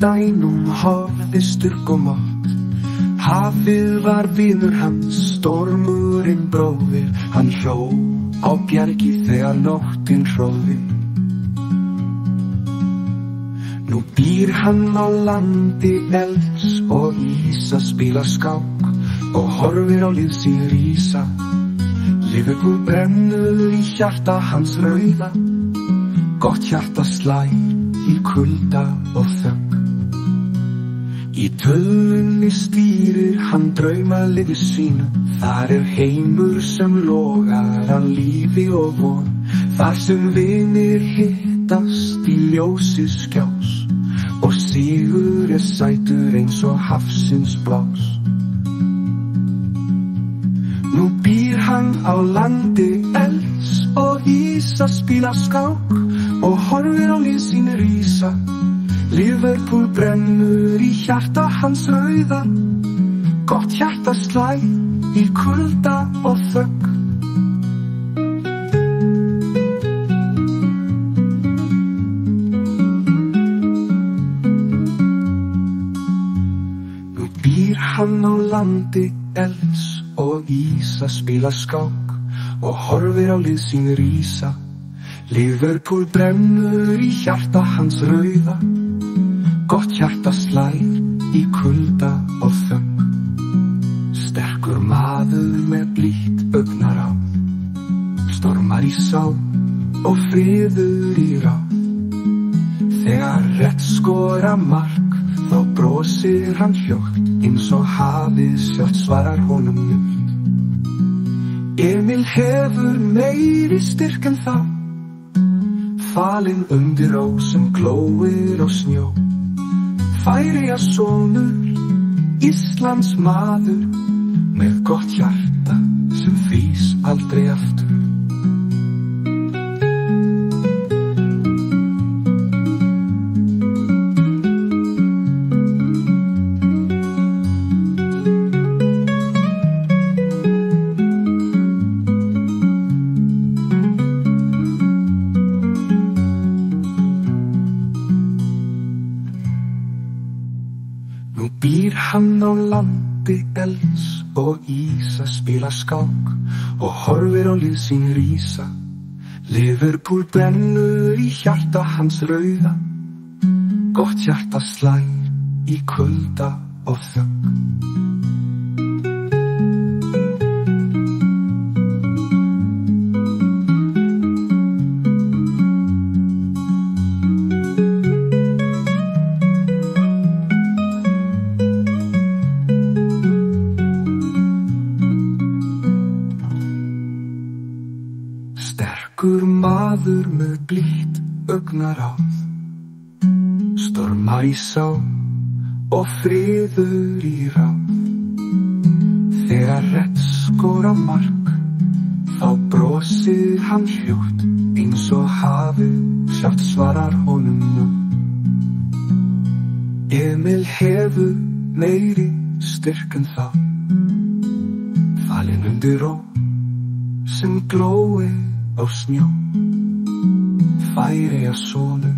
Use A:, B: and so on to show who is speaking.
A: stænum horfði sturg og mátt. Hafið var vinur hans, stormurinn bróðir. Hann hló á bjargi þegar nóttin hróði. Nú býr hann á landi elds og ísa, spilar skák og horfir á lið sín rísa. Liverpool brennur í hjarta hans rauða, gott hjarta slær í kulda og þögn. Í tölvunni stýrir hann draumaliði sínu, þar heimur sem logar af lífi og von, þar sem vinir hittast í ljósi skjás og sigur sætur eins og hafsins blás. Nú býr hann á landi elds og ísa, spilar skák og horfir á lið sín rísa. Liverpool brennur í hjarta hans rauða, gott hjarta slær í kulda og þögn. Nú býr hann á landi elds og ísa, spilar skák og horfir á lið sín rísa. Liverpool brennur í hjarta hans rauða, gott hjarta slær í kulda og þögn. Sterkur maður með blítt augnaráð, stormar í sál og friður í ráð. Þegar rétt skora mark, þá brosir hann hljótt, eins og hafið sjálft svarar honum mjúkt. Emil hefur meiri styrk en þá, falinn undir rós sem glóir á snjó. Færeyjasonur, Íslands maður, með gott hjarta sem frýs aldrei aftur. Nú býr hann á landi elds og ísa, spilar skák og horfir á lið sín rísa. Liverpool brennur í hjarta hans rauða, gott hjarta slær í kulda og þögn. Sterkur maður með blítt augnaráð, stormar í sál og friður í ráð. Þegar rétt skora mark, þá brosir hann hljótt, eins og hafið sjálft svarar honum nú. Emil hefur meiri styrk en þá, falinn undir ró sem glóir á snjó. Færeyjasonur,